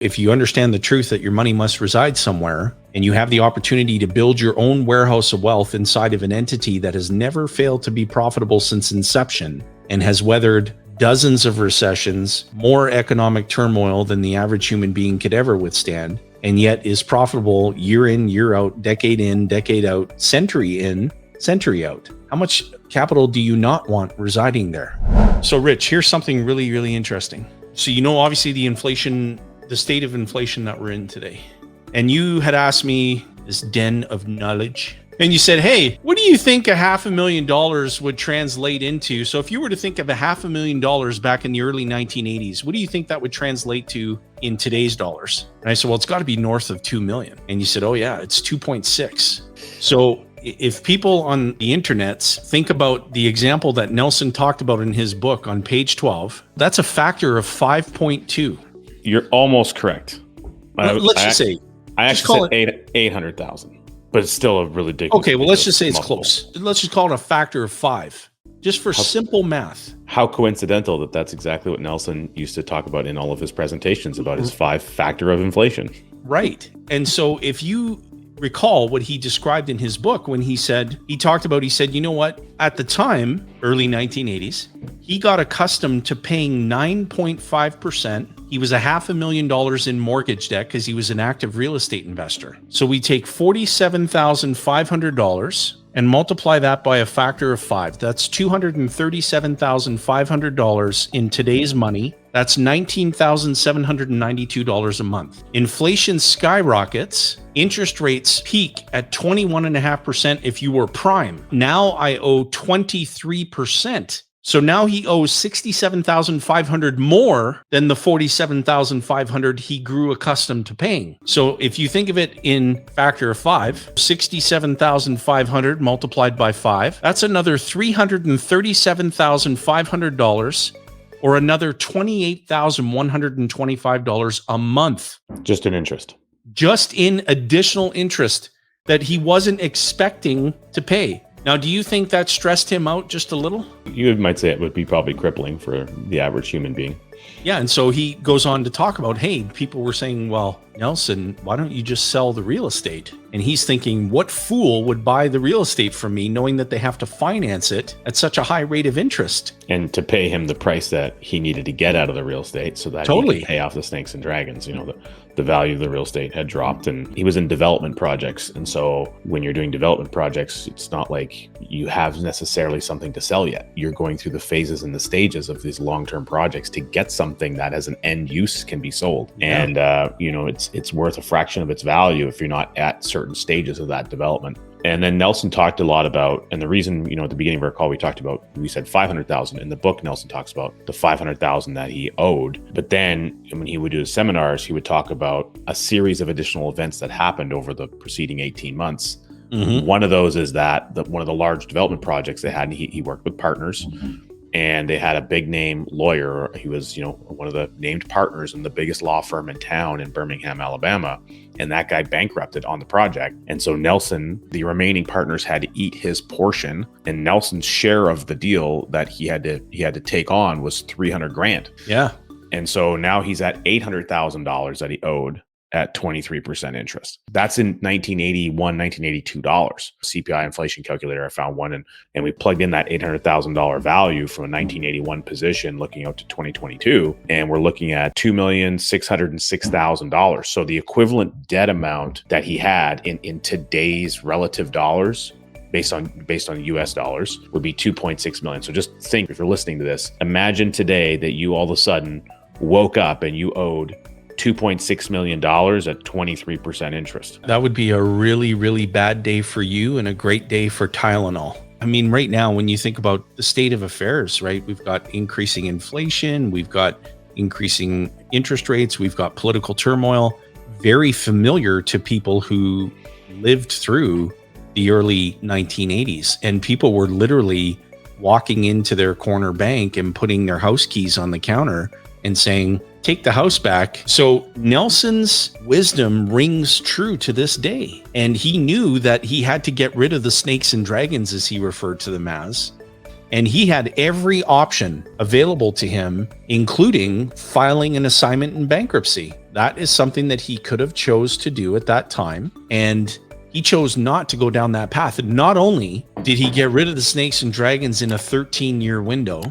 If you understand the truth that your money must reside somewhere, and you have the opportunity to build your own warehouse of wealth inside of an entity that has never failed to be profitable since inception and has weathered dozens of recessions, more economic turmoil than the average human being could ever withstand, and yet is profitable year in, year out, decade in, decade out, century in, century out. How much capital do you not want residing there? So Rich, here's something really, really interesting. So obviously the state of inflation that we're in today. And you had asked me this den of knowledge. And you said, hey, what do you think $500,000 would translate into? So if you were to think of $500,000 back in the early 1980s, what do you think that would translate to in today's dollars? And I said, well, it's got to be north of 2 million. And you said, oh yeah, it's 2.6. So if people on the internet think about the example that Nelson talked about in his book on page 12, that's a factor of 5.2. You're almost correct. Let's just say. I actually said 800,000. But it's still a really big. Okay, well, let's just say it's close. Let's just call it a factor of 5, just for simple math. How coincidental that that's exactly what Nelson used to talk about in all of his presentations about his 5 factor of inflation. Right. And so if you recall what he described in his book when he said, you know what, at the time, early 1980s, he got accustomed to paying 9.5%. He was $500,000 in mortgage debt because he was an active real estate investor. So we take $47,500 and multiply that by a factor of 5. That's $237,500 in today's money. That's $19,792 a month. Inflation skyrockets. Interest rates peak at 21.5% if you were prime. Now I owe 23%. So now he owes $67,500 more than the $47,500 he grew accustomed to paying. So if you think of it in factor of 5, $67,500 multiplied by 5, that's another $337,500 or another $28,125 a month. Just in interest. Just in additional interest that he wasn't expecting to pay. Now, do you think that stressed him out just a little? You might say it would be probably crippling for the average human being. Yeah, and so he goes on to talk about, hey, people were saying, well, Nelson, why don't you just sell the real estate? And he's thinking, what fool would buy the real estate from me knowing that they have to finance it at such a high rate of interest? And to pay him the price that he needed to get out of the real estate so that he could pay off the snakes and dragons. The value of the real estate had dropped, and he was in development projects. And so when you're doing development projects, it's not like you have necessarily something to sell yet. You're going through the phases and the stages of these long-term projects to get something that as an end use can be sold. Yeah. And, it's worth a fraction of its value if you're not at certain stages of that development. And then Nelson talked a lot about, and the reason, at the beginning of our call, we said 500,000. In the book, Nelson talks about the 500,000 that he owed. But then when he would do his seminars, he would talk about a series of additional events that happened over the preceding 18 months. Mm-hmm. One of those is that one of the large development projects they had, and he worked with partners. Mm-hmm. And they had a big name lawyer. He was, one of the named partners in the biggest law firm in town in Birmingham, Alabama. And that guy bankrupted on the project. And so Nelson, the remaining partners had to eat his portion. And Nelson's share of the deal that he had to take on was $300,000. Yeah. And so now he's at $800,000 that he owed at 23% interest. That's in 1981, 1982 dollars. CPI inflation calculator, I found one, and we plugged in that $800,000 value from a 1981 position looking out to 2022, and we're looking at $2,606,000. So the equivalent debt amount that he had in today's relative dollars, based on US dollars, would be 2.6 million. So just think, if you're listening to this, imagine today that you all of a sudden woke up and you owed $2.6 million at 23% interest. That would be a really, really bad day for you and a great day for Tylenol. I mean, right now, when you think about the state of affairs, right, we've got increasing inflation, we've got increasing interest rates, we've got political turmoil, very familiar to people who lived through the early 1980s. And people were literally walking into their corner bank and putting their house keys on the counter and saying, take the house back. So Nelson's wisdom rings true to this day. And he knew that he had to get rid of the snakes and dragons, as he referred to them as, And he had every option available to him, including filing an assignment in bankruptcy. That is something that he could have chose to do at that time. And he chose not to go down that path. And not only did he get rid of the snakes and dragons in a 13-year window,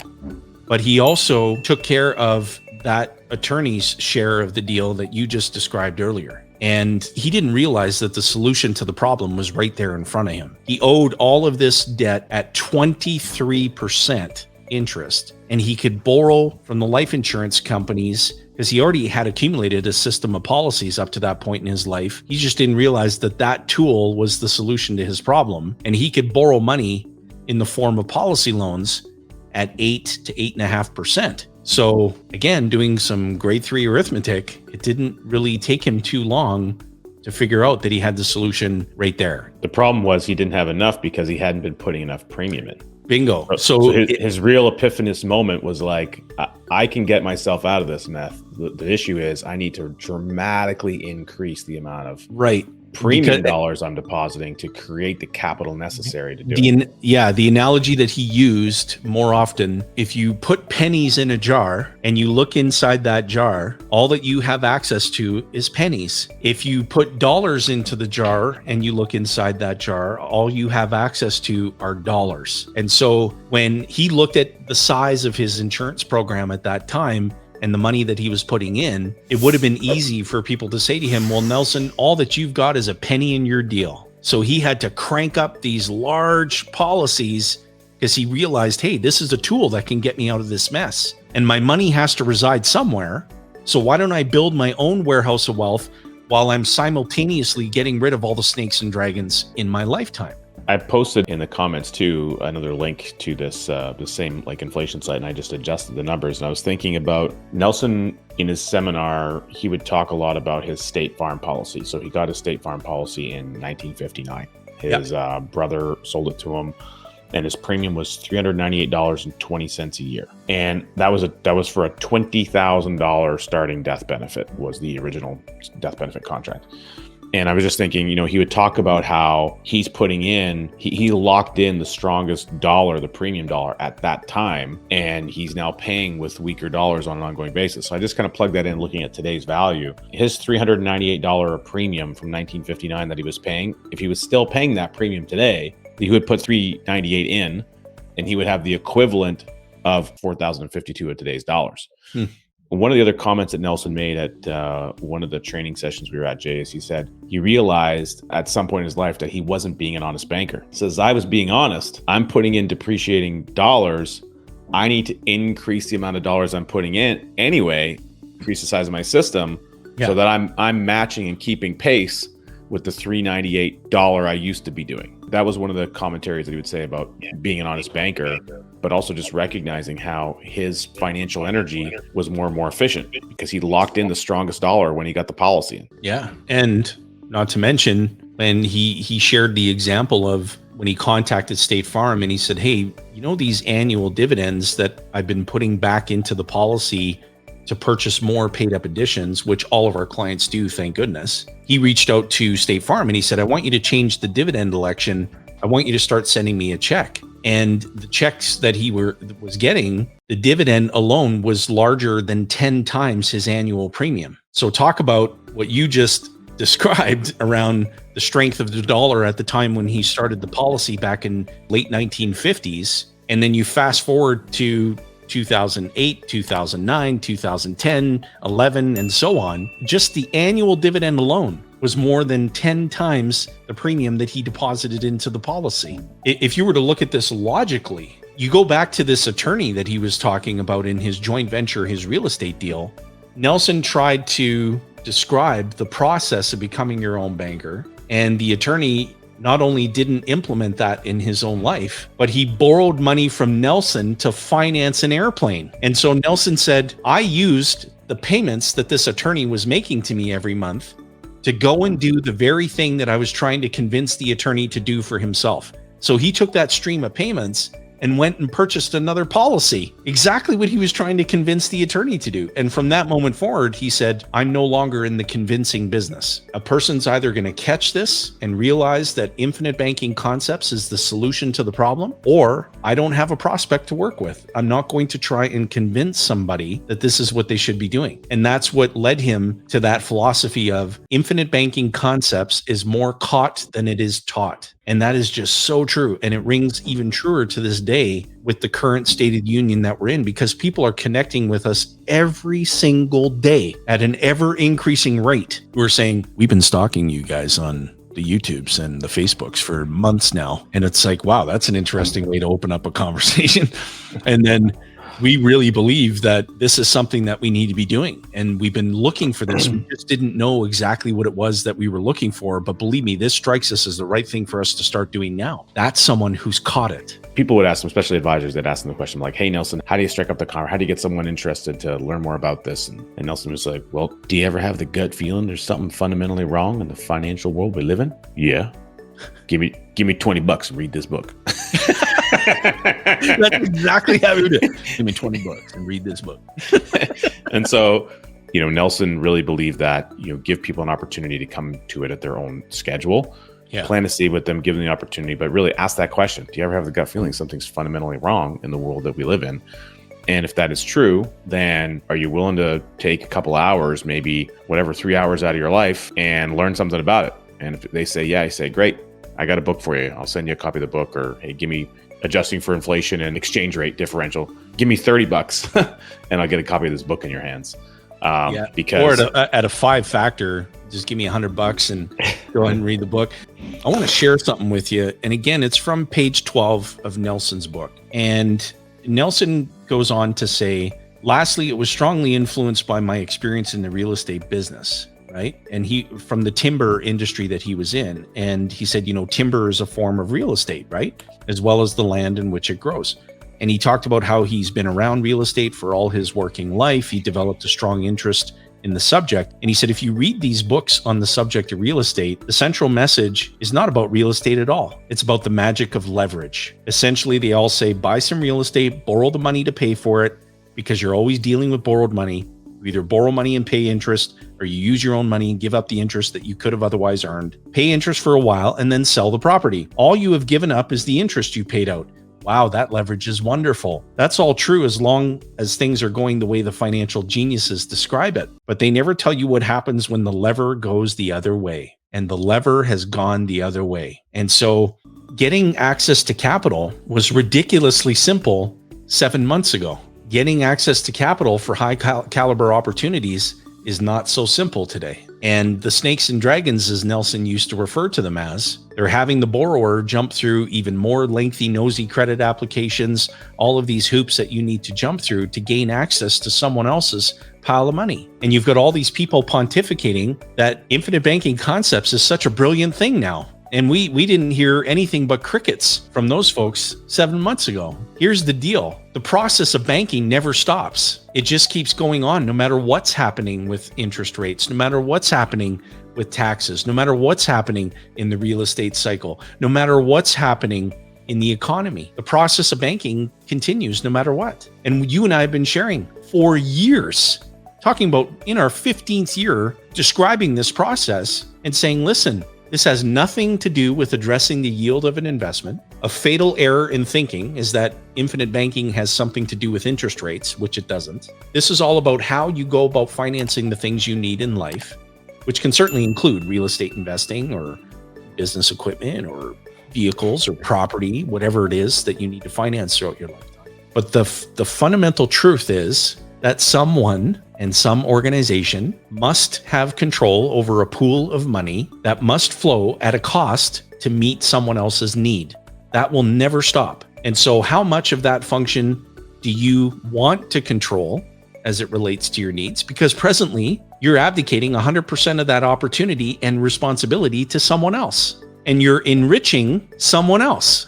but he also took care of that attorney's share of the deal that you just described earlier. And he didn't realize that the solution to the problem was right there in front of him. He owed all of this debt at 23% interest, and he could borrow from the life insurance companies because he already had accumulated a system of policies up to that point in his life. He just didn't realize that that tool was the solution to his problem, and he could borrow money in the form of policy loans at 8 to 8.5%. So again, doing some grade 3 arithmetic, it didn't really take him too long to figure out that he had the solution right there. The problem was he didn't have enough because he hadn't been putting enough premium in. Bingo. So his real epiphanous moment was like, I can get myself out of this mess. The issue is I need to dramatically increase the amount of premium dollars I'm depositing to create the capital necessary to do it. Yeah, the analogy that he used more often, if you put pennies in a jar and you look inside that jar, all that you have access to is pennies. If you put dollars into the jar and you look inside that jar, all you have access to are dollars. And so when he looked at the size of his insurance program at that time, and the money that he was putting in, it would have been easy for people to say to him, well, Nelson, all that you've got is a penny in your deal. So he had to crank up these large policies because he realized, hey, this is a tool that can get me out of this mess. And my money has to reside somewhere. So why don't I build my own warehouse of wealth while I'm simultaneously getting rid of all the snakes and dragons in my lifetime? I posted in the comments too another link to this the same like inflation site, and I just adjusted the numbers. And I was thinking about Nelson in his seminar. He would talk a lot about his State Farm policy. So he got his State Farm policy in 1959. His brother sold it to him, and his premium was $398.20 a year. And that was for a $20,000 starting death benefit. Was the original death benefit contract. And I was just thinking, he would talk about how he's putting in, he locked in the strongest dollar, the premium dollar at that time, and he's now paying with weaker dollars on an ongoing basis. So I just kind of plugged that in looking at today's value. His $398 premium from 1959 that he was paying, if he was still paying that premium today, he would put $398 in, and he would have the equivalent of $4,052 of today's dollars. One of the other comments that Nelson made at one of the training sessions we were at, Jay, is he said he realized at some point in his life that he wasn't being an honest banker. He says, I was being honest. I'm putting in depreciating dollars. I need to increase the amount of dollars I'm putting in anyway, increase the size of my system so that I'm matching and keeping pace with the $398 I used to be doing. That was one of the commentaries that he would say about being an honest banker, but also just recognizing how his financial energy was more and more efficient because he locked in the strongest dollar when he got the policy. Yeah. And not to mention when he shared the example of when he contacted State Farm and he said, hey, these annual dividends that I've been putting back into the policy to purchase more paid up editions, which all of our clients do, thank goodness. He reached out to State Farm and he said, I want you to change the dividend election. I want you to start sending me a check. And the checks that he was getting, the dividend alone was larger than 10 times his annual premium. So talk about what you just described around the strength of the dollar at the time when he started the policy back in late 1950s. And then you fast forward to 2008, 2009, 2010, 11, and so on. Just the annual dividend alone was more than 10 times the premium that he deposited into the policy. If you were to look at this logically, you go back to this attorney that he was talking about in his joint venture, his real estate deal. Nelson tried to describe the process of becoming your own banker, and the attorney not only didn't implement that in his own life, but he borrowed money from Nelson to finance an airplane. And so Nelson said, I used the payments that this attorney was making to me every month to go and do the very thing that I was trying to convince the attorney to do for himself. So he took that stream of payments and went and purchased another policy. Exactly what he was trying to convince the attorney to do. And from that moment forward, he said, I'm no longer in the convincing business. A person's either going to catch this and realize that infinite banking concepts is the solution to the problem, or I don't have a prospect to work with. I'm not going to try and convince somebody that this is what they should be doing. And that's what led him to that philosophy of infinite banking concepts is more caught than it is taught. And that is just so true. And it rings even truer to this day with the current state of the union that we're in, because people are connecting with us every single day at an ever increasing rate. We're saying, we've been stalking you guys on the YouTubes and the Facebooks for months now. And it's like, wow, that's an interesting way to open up a conversation. And then we really believe that this is something that we need to be doing. And we've been looking for this. We just didn't know exactly what it was that we were looking for. But believe me, this strikes us as the right thing for us to start doing now. That's someone who's caught it. People would ask them, especially advisors, that ask them the question like, hey, Nelson, how do you strike up the car? How do you get someone interested to learn more about this? And Nelson was like, well, do you ever have the gut feeling there's something fundamentally wrong in the financial world we live in? Yeah. Give me $20 and read this book. That's exactly how we do it. Give me $20 and read this book. And so, Nelson really believed that, give people an opportunity to come to it at their own schedule. Yeah. Plan to see with them, give them the opportunity, but really ask that question. Do you ever have the gut feeling something's fundamentally wrong in the world that we live in? And if that is true, then are you willing to take a couple hours, maybe 3 hours out of your life and learn something about it? And if they say, yeah, I say, great, I got a book for you. I'll send you a copy of the book, or hey, give me adjusting for inflation and exchange rate differential. Give me $30 and I'll get a copy of this book in your hands. Because or at a 5-factor, just give me $100 and go ahead and read the book. I want to share something with you. And again, it's from page 12 of Nelson's book. And Nelson goes on to say, lastly, it was strongly influenced by my experience in the real estate business. Right. And from the timber industry that he was in. And he said, timber is a form of real estate, right? As well as the land in which it grows. And he talked about how he's been around real estate for all his working life. He developed a strong interest in the subject. And he said, if you read these books on the subject of real estate, the central message is not about real estate at all. It's about the magic of leverage. Essentially, they all say, buy some real estate, borrow the money to pay for it, because you're always dealing with borrowed money. You either borrow money and pay interest, or you use your own money and give up the interest that you could have otherwise earned. Pay interest for a while and then sell the property. All you have given up is the interest you paid out. Wow, that leverage is wonderful. That's all true as long as things are going the way the financial geniuses describe it. But they never tell you what happens when the lever goes the other way. And the lever has gone the other way. And so getting access to capital was ridiculously simple 7 months ago. Getting access to capital for high caliber opportunities is not so simple today. And the snakes and dragons, as Nelson used to refer to them as, they're having the borrower jump through even more lengthy, nosy credit applications, all of these hoops that you need to jump through to gain access to someone else's pile of money. And you've got all these people pontificating that infinite banking concepts is such a brilliant thing now. And we didn't hear anything but crickets from those folks 7 months ago. Here's the deal. The process of banking never stops. It just keeps going on no matter what's happening with interest rates, no matter what's happening with taxes, no matter what's happening in the real estate cycle, no matter what's happening in the economy. The process of banking continues no matter what. And you and I have been sharing for years, talking about in our 15th year, describing this process and saying, listen, this has nothing to do with addressing the yield of an investment. A fatal error in thinking is that infinite banking has something to do with interest rates, which it doesn't. This is all about how you go about financing the things you need in life, which can certainly include real estate investing or business equipment or vehicles or property, whatever it is that you need to finance throughout your lifetime. But the fundamental truth is that someone and some organization must have control over a pool of money that must flow at a cost to meet someone else's need. That will never stop. And so how much of that function do you want to control as it relates to your needs? Because presently you're abdicating 100% of that opportunity and responsibility to someone else, and you're enriching someone else.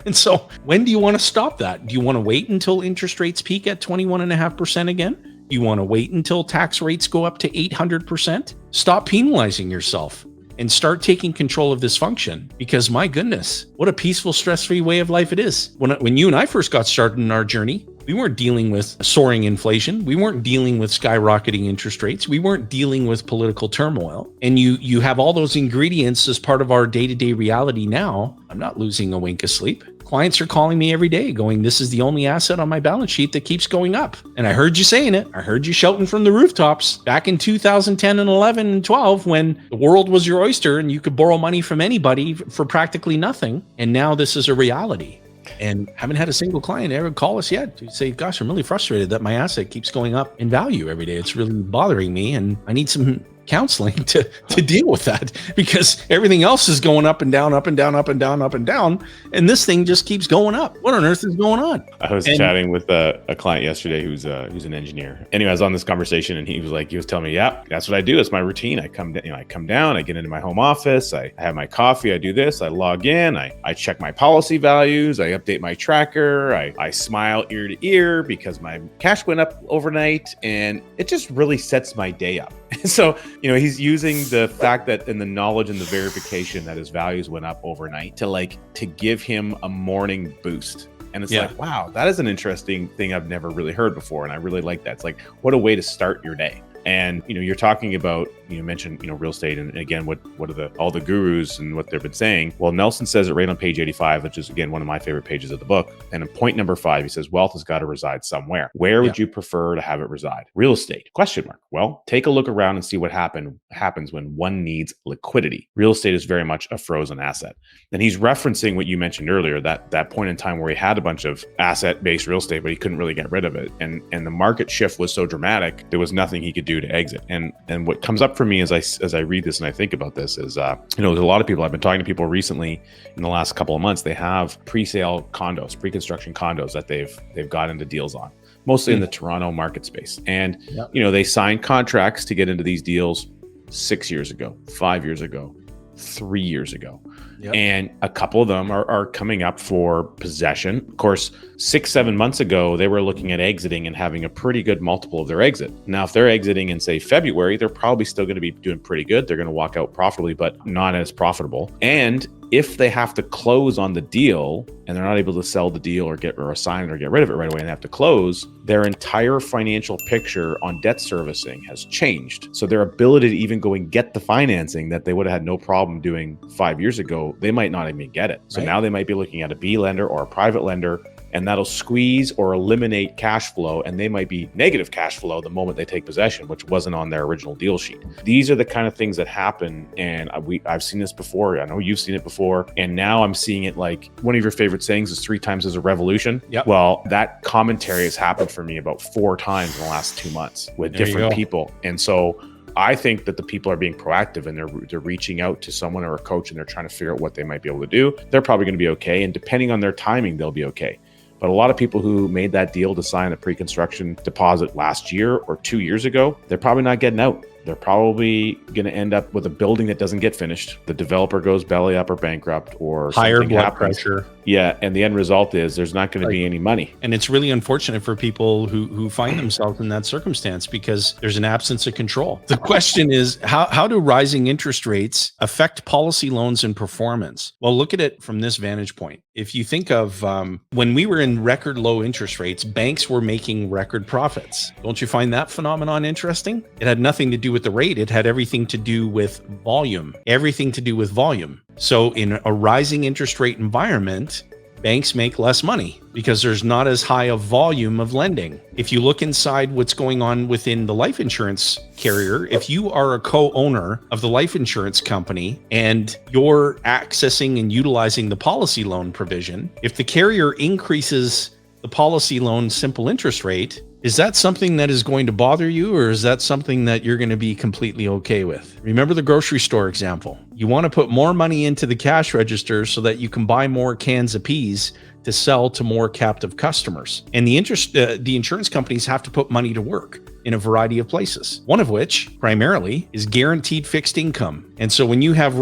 And so when do you want to stop that? Do you want to wait until interest rates peak at 21.5% again? Do you want to wait until tax rates go up to 800%? Stop penalizing yourself. and start taking control of this function, because my goodness, what a peaceful, stress-free way of life it is. When you and I first got started in our journey, we weren't dealing with soaring inflation. We weren't dealing with skyrocketing interest rates. We weren't dealing with political turmoil. And you have all those ingredients as part of our day-to-day reality now. I'm not losing a wink of sleep. Clients are calling me every day going, this is the only asset on my balance sheet that keeps going up. And I heard you saying it. I heard you shouting from the rooftops back in 2010 and 11 and 12 when the world was your oyster and you could borrow money from anybody for practically nothing. And now this is a reality. And haven't had a single client ever call us yet to say, gosh, I'm really frustrated that my asset keeps going up in value every day. It's really bothering me and I need some counseling to deal with that, because everything else is going up and down, up and down, up and down, up and down. And this thing just keeps going up. What on earth is going on? I was chatting with a client yesterday who's an engineer. Anyway, I was on this conversation and he was telling me, yeah, that's what I do. It's my routine. I come down, I get into my home office, I have my coffee, I do this, I log in, I check my policy values, I update my tracker, I smile ear to ear because my cash went up overnight, and it just really sets my day up. So, he's using the fact that and the knowledge and the verification that his values went up overnight to give him a morning boost. And it's like, wow, that is an interesting thing I've never really heard before. And I really like that. It's like, what a way to start your day. And, you're talking about, you mentioned, real estate. And again, what are all the gurus and what they've been saying? Well, Nelson says it right on page 85, which is, again, one of my favorite pages of the book. And in point number 5, he says, wealth has got to reside somewhere. Where would you prefer to have it reside? Real estate? ? Well, take a look around and see what happens when one needs liquidity. Real estate is very much a frozen asset. And he's referencing what you mentioned earlier, that point in time where he had a bunch of asset-based real estate, but he couldn't really get rid of it. And the market shift was so dramatic, there was nothing he could do to exit. And what comes up for me as I read this and I think about this is, there's a lot of people, I've been talking to people recently in the last couple of months, they have pre-sale condos, pre-construction condos that they've got into deals on, mostly in the Toronto market space. And, they signed contracts to get into these deals 6 years ago, 5 years ago, 3 years ago. And a couple of them are coming up for possession. Of course, 6-7 months ago, they were looking at exiting and having a pretty good multiple of their exit. Now, if they're exiting in, say, February, they're probably still going to be doing pretty good. They're going to walk out profitably, but not as profitable. And if they have to close on the deal and they're not able to sell the deal or assign it or get rid of it right away and have to close, their entire financial picture on debt servicing has changed. So their ability to even go and get the financing that they would have had no problem doing 5 years ago, they might not even get it. So now they might be looking at a B lender or a private lender, and that'll squeeze or eliminate cash flow, and they might be negative cash flow the moment they take possession, which wasn't on their original deal sheet. These are the kind of things that happen, and I've seen this before. I know you've seen it before, and now I'm seeing it. Like, one of your favorite sayings is 3 times is a revolution. Well, that commentary has happened for me about 4 times in the last 2 months with different people. And so I think that the people are being proactive and they're reaching out to someone or a coach, and they're trying to figure out what they might be able to do. They're probably going to be okay, and depending on their timing, they'll be okay. But a lot of people who made that deal to sign a pre-construction deposit last year or 2 years ago, they're probably not getting out. They're probably going to end up with a building that doesn't get finished. The developer goes belly up or bankrupt, or higher blood pressure. Yeah, and the end result is there's not going to be any money. And it's really unfortunate for people who find themselves in that circumstance, because there's an absence of control. The question is, how do rising interest rates affect policy loans and performance? Well, look at it from this vantage point. If you think of when we were in record low interest rates, banks were making record profits. Don't you find that phenomenon interesting? It had nothing to do with the rate. It had everything to do with volume. So in a rising interest rate environment, banks make less money because there's not as high a volume of lending. If you look inside what's going on within the life insurance carrier, if you are a co-owner of the life insurance company and you're accessing and utilizing the policy loan provision, if the carrier increases the policy loan simple interest rate, is that something that is going to bother you, or is that something that you're going to be completely okay with? Remember the grocery store example. You want to put more money into the cash register so that you can buy more cans of peas to sell to more captive customers. And the insurance companies have to put money to work in a variety of places, one of which primarily is guaranteed fixed income. And so when you have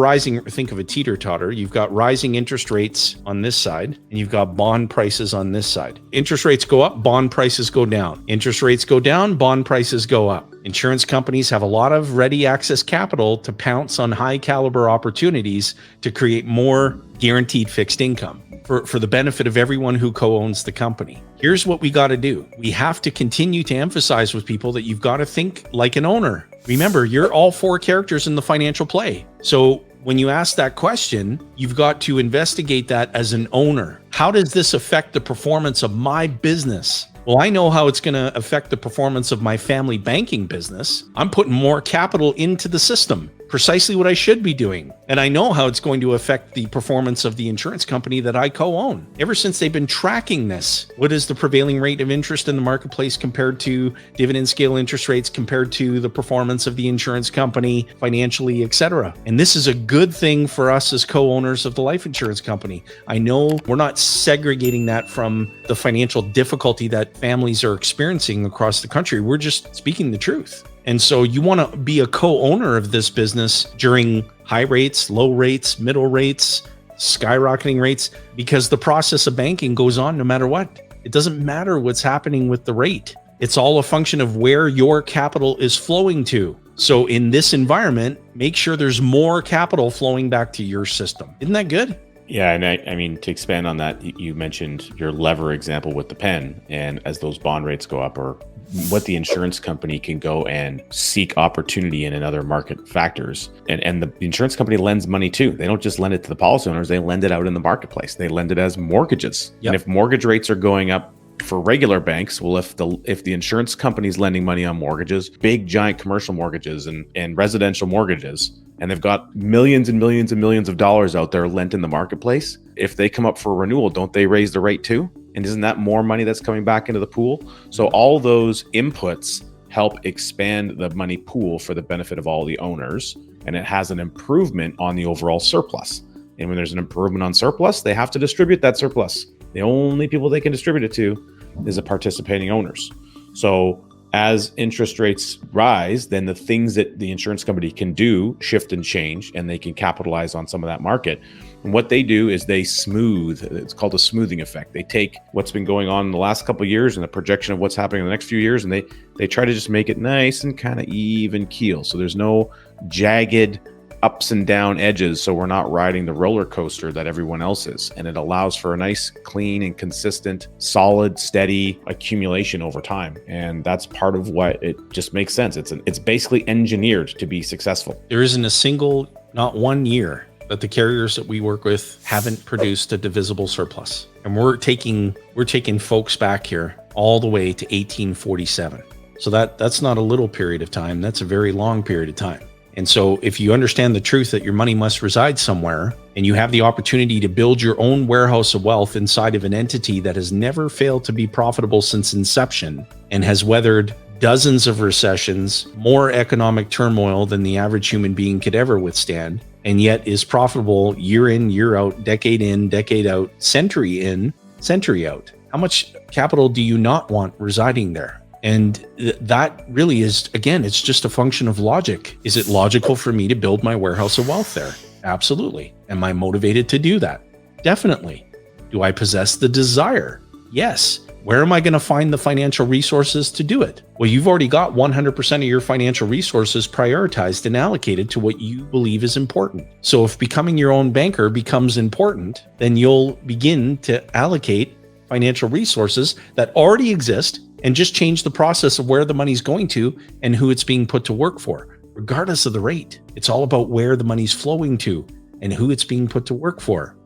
think of a teeter-totter, you've got rising interest rates on this side, and you've got bond prices on this side. Interest rates go up, bond prices go down. Interest rates go down, bond prices go up. Insurance companies have a lot of ready access capital to pounce on high caliber opportunities to create more guaranteed fixed income for the benefit of everyone who co-owns the company. Here's what we got to do. We have to continue to emphasize with people that you've got to think like an owner. Remember, you're all four characters in the financial play. So when you ask that question, you've got to investigate that as an owner. How does this affect the performance of my business? Well, I know how it's going to affect the performance of my family banking business. I'm putting more capital into the system, precisely what I should be doing. And I know how it's going to affect the performance of the insurance company that I co-own. Ever since they've been tracking this, what is the prevailing rate of interest in the marketplace compared to dividend scale interest rates, compared to the performance of the insurance company financially, etc. And this is a good thing for us as co-owners of the life insurance company. I know we're not segregating that from the financial difficulty that families are experiencing across the country. We're just speaking the truth. And so you want to be a co-owner of this business during high rates, low rates, middle rates, skyrocketing rates, because the process of banking goes on no matter what. It doesn't matter what's happening with the rate. It's all a function of where your capital is flowing to. So in this environment, make sure there's more capital flowing back to your system. Isn't that good? Yeah, and I mean, to expand on that, you mentioned your lever example with the pen, and as those bond rates go up, or what the insurance company can go and seek opportunity in other market factors. And the insurance company lends money too. They don't just lend it to the policy owners, they lend it out in the marketplace. They lend it as mortgages. Yep. And if mortgage rates are going up for regular banks, well, if the insurance company's lending money on mortgages, big giant commercial mortgages and residential mortgages, and they've got millions and millions and millions of dollars out there lent in the marketplace, if they come up for renewal, don't they raise the rate too? And isn't that more money that's coming back into the pool? So all those inputs help expand the money pool for the benefit of all the owners, and it has an improvement on the overall surplus. And when there's an improvement on surplus, they have to distribute that surplus. The only people they can distribute it to is the participating owners. So as interest rates rise, then the things that the insurance company can do shift and change, and they can capitalize on some of that market. And what they do is they smooth. It's called a smoothing effect. They take what's been going on in the last couple of years and the projection of what's happening in the next few years, and they try to just make it nice and kind of even keel. So there's no jagged ups and down edges, so we're not riding the roller coaster that everyone else is. And it allows for a nice, clean and consistent, solid, steady accumulation over time. And that's part of what it just makes sense. It's basically engineered to be successful. There isn't a single, not one year, that the carriers that we work with haven't produced a divisible surplus. And we're taking folks back here all the way to 1847. So that's not a little period of time. That's a very long period of time. And so if you understand the truth that your money must reside somewhere, and you have the opportunity to build your own warehouse of wealth inside of an entity that has never failed to be profitable since inception and has weathered dozens of recessions, more economic turmoil than the average human being could ever withstand, and yet is profitable year in, year out, decade in, decade out, century in, century out, how much capital do you not want residing there? And that really is, again, it's just a function of logic. Is it logical for me to build my warehouse of wealth there? Absolutely. Am I motivated to do that? Definitely. Do I possess the desire? Yes. Where am I going to find the financial resources to do it? Well, you've already got 100% of your financial resources prioritized and allocated to what you believe is important. So if becoming your own banker becomes important, then you'll begin to allocate financial resources that already exist and just change the process of where the money's going to and who it's being put to work for, regardless of the rate. It's all about where the money's flowing to and who it's being put to work for.